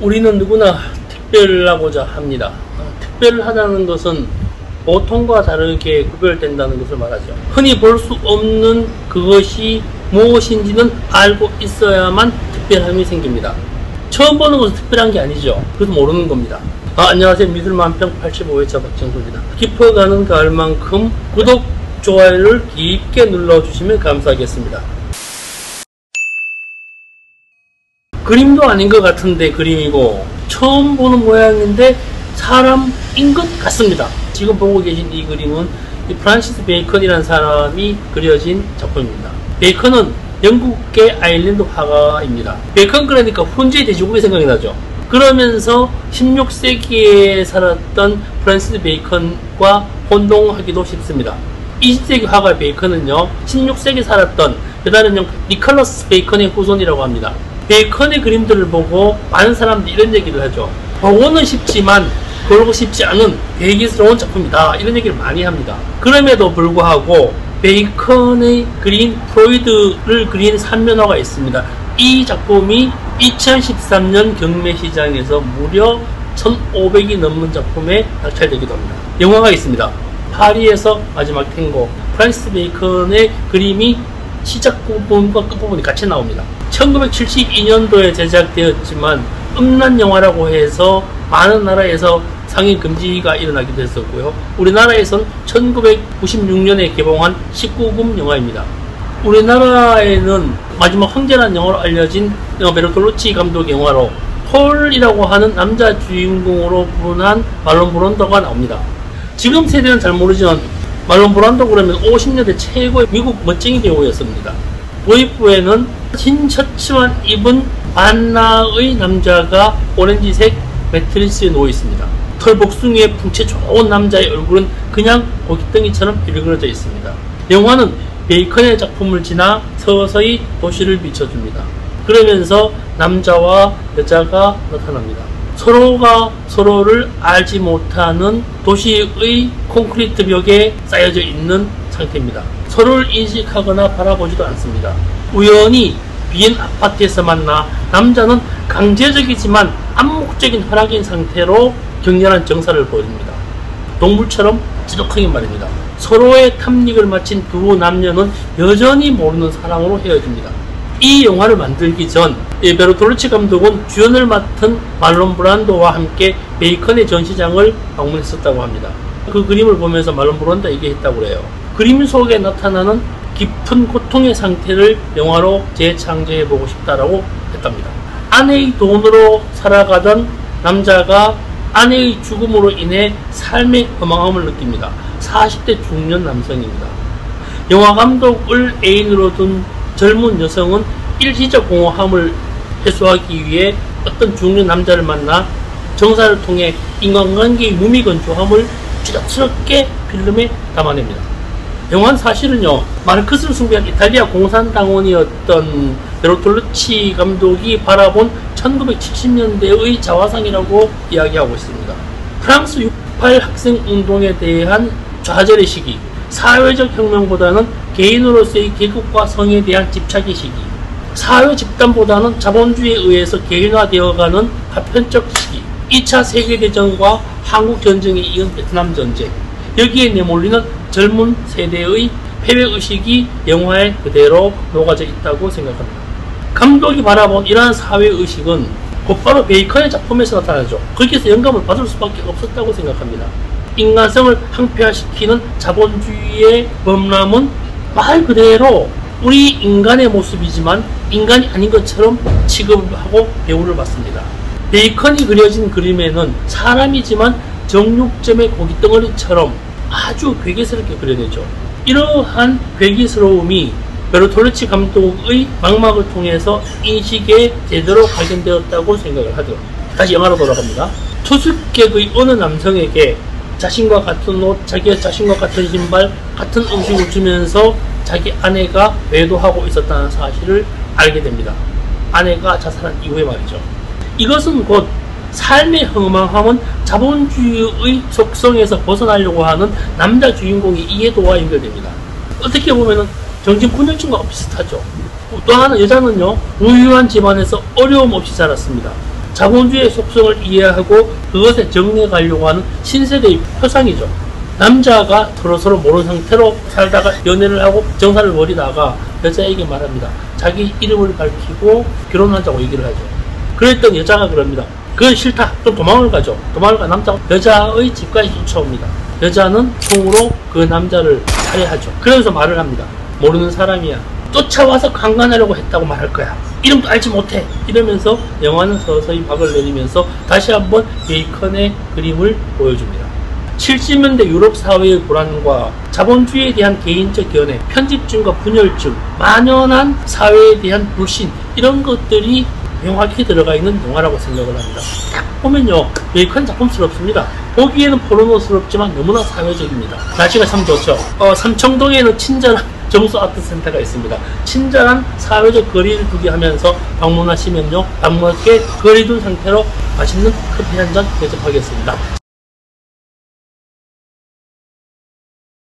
우리는 누구나 특별하고자 합니다. 특별하다는 것은 보통과 다르게 구별된다는 것을 말하죠. 흔히 볼 수 없는 그것이 무엇인지는 알고 있어야만 특별함이 생깁니다. 처음 보는 것은 특별한 게 아니죠. 그래서 모르는 겁니다. 안녕하세요. 믿을만평 85회차 박정수입니다. 깊어가는 가을만큼 구독, 좋아요를 깊게 눌러주시면 감사하겠습니다. 그림도 아닌 것 같은데 그림이고, 처음 보는 모양인데 사람인 것 같습니다. 지금 보고 계신 이 그림은 프란시스 베이컨이라는 사람이 그려진 작품입니다. 베이컨은 영국계 아일랜드 화가입니다. 베이컨 그러니까 훈제 돼지고기 생각이 나죠. 그러면서 16세기에 살았던 프란시스 베이컨과 혼동하기도 쉽습니다. 20세기 화가 베이컨은요, 16세기 살았던 배다른 니콜라스 베이컨의 후손이라고 합니다. 베이컨의 그림들을 보고 많은 사람들이 이런 얘기를 하죠. 보고는 쉽지만 그러고 싶지 않은 배기스러운 작품이다, 이런 얘기를 많이 합니다. 그럼에도 불구하고 베이컨의 그린 프로이드를 그린 3면화가 있습니다. 이 작품이 2013년 경매시장에서 무려 1,500이 넘는 작품에 낙찰되기도 합니다. 영화가 있습니다. 파리에서 마지막 탱고. 프란시스 베이컨의 그림이 시작 부분과 끝부분이 같이 나옵니다. 1972년도에 제작되었지만 음란 영화라고 해서 많은 나라에서 상映금지가 일어나기도 했었고요. 우리나라에선 1996년에 개봉한 19금 영화입니다. 우리나라에는 마지막 황제라는 영화로 알려진 베르톨루치 감독 영화로 폴이라고 하는 남자 주인공으로 분한 말론 브란도가 나옵니다. 지금 세대는 잘 모르지만 말론 브란도 그러면 50년대 최고의 미국 멋쟁이 배우였습니다. 도입부에는 흰 셔츠만 입은 반나의 남자가 오렌지색 매트리스에 누워 있습니다. 털복숭이에 풍채 좋은 남자의 얼굴은 그냥 고깃덩이처럼 일그러져 있습니다. 영화는 베이컨의 작품을 지나 서서히 도시를 비춰줍니다. 그러면서 남자와 여자가 나타납니다. 서로가 서로를 알지 못하는 도시의 콘크리트 벽에 쌓여져 있는 상태입니다. 서로를 인식하거나 바라보지도 않습니다. 우연히 빈 아파트에서 만나 남자는 강제적이지만 암묵적인 허락인 상태로 격렬한 정사를 보여줍니다. 동물처럼 지독하게 말입니다. 서로의 탐닉을 마친 두 남녀는 여전히 모르는 사랑으로 헤어집니다. 이 영화를 만들기 전 베르톨루치 감독은 주연을 맡은 말론 브란도와 함께 베이컨의 전시장을 방문했었다고 합니다. 그 그림을 보면서 말론 브란도가 얘기했다고 해요. 그림 속에 나타나는 깊은 고통의 상태를 영화로 재창조해보고 싶다라고 했답니다. 아내의 돈으로 살아가던 남자가 아내의 죽음으로 인해 삶의 허망함을 느낍니다. 40대 중년 남성입니다. 영화 감독을 애인으로 둔 젊은 여성은 일시적 공허함을 해소하기 위해 어떤 중년 남자를 만나 정사를 통해 인간관계의 무미건조함을 쥐락스럽게 필름에 담아냅니다. 영화는 사실은요, 마르크스를 숭배한 이탈리아 공산당원이었던 베르톨루치 감독이 바라본 1970년대의 자화상이라고 이야기하고 있습니다. 프랑스 68 학생운동에 대한 좌절의 시기, 사회적 혁명보다는 개인으로서의 계급과 성에 대한 집착의 시기, 사회 집단보다는 자본주의에 의해서 개인화되어가는 파편적 시기, 2차 세계대전과 한국전쟁에 이은 베트남전쟁, 여기에 내몰리는 젊은 세대의 패배의식이 영화에 그대로 녹아져 있다고 생각합니다. 감독이 바라본 이러한 사회의식은 곧바로 베이컨의 작품에서 나타나죠. 거기에서 영감을 받을 수밖에 없었다고 생각합니다. 인간성을 항폐화시키는 자본주의의 범람은 말 그대로 우리 인간의 모습이지만 인간이 아닌 것처럼 취급하고 배우를 받습니다. 베이컨이 그려진 그림에는 사람이지만 정육점의 고깃덩어리처럼 아주 괴기스럽게 그려내죠. 이러한 괴기스러움이 베르톨루치 감독의 망막을 통해서 인식에 제대로 발견되었다고 생각을 하죠. 다시 영화로 돌아갑니다. 투숙객의 어느 남성에게 자신과 같은 옷, 자기 자신과 같은 신발, 같은 음식을 주면서 자기 아내가 외도하고 있었다는 사실을 알게 됩니다. 아내가 자살한 이후에 말이죠. 이것은 곧 삶의 허망함은 자본주의의 속성에서 벗어나려고 하는 남자 주인공의 이해도와 연결됩니다. 어떻게 보면 정신분열증과 비슷하죠. 또 하나 여자는요, 부유한 집안에서 어려움 없이 자랐습니다. 자본주의의 속성을 이해하고 그것에 정리해 가려고 하는 신세대의 표상이죠. 남자가 서로 모르는 상태로 살다가 연애를 하고 정사를 벌이다가 여자에게 말합니다. 자기 이름을 밝히고 결혼하자고 얘기를 하죠. 그랬더니 여자가 그럽니다. 그건 싫다. 그럼 도망을 가죠. 도망을 가 남자가 여자의 집까지 쫓아옵니다. 여자는 총으로 그 남자를 살해하죠. 그러면서 말을 합니다. 모르는 사람이야. 쫓아와서 강간하려고 했다고 말할 거야. 이름도 알지 못해. 이러면서 영화는 서서히 박을 내리면서 다시 한번 베이컨의 그림을 보여줍니다. 70년대 유럽 사회의 불안과 자본주의에 대한 개인적 견해, 편집증과 분열증, 만연한 사회에 대한 불신, 이런 것들이 명확히 들어가 있는 영화라고 생각을 합니다. 딱 보면요, 베이컨 작품스럽습니다. 보기에는 포르노스럽지만 너무나 사회적입니다. 날씨가 참 좋죠. 삼청동에는 친절한 정수아트센터가 있습니다. 친절한 사회적 거리를 두게 하면서 방문하시면요, 방문께 거리 둔 상태로 맛있는 커피 한 잔 대접하겠습니다.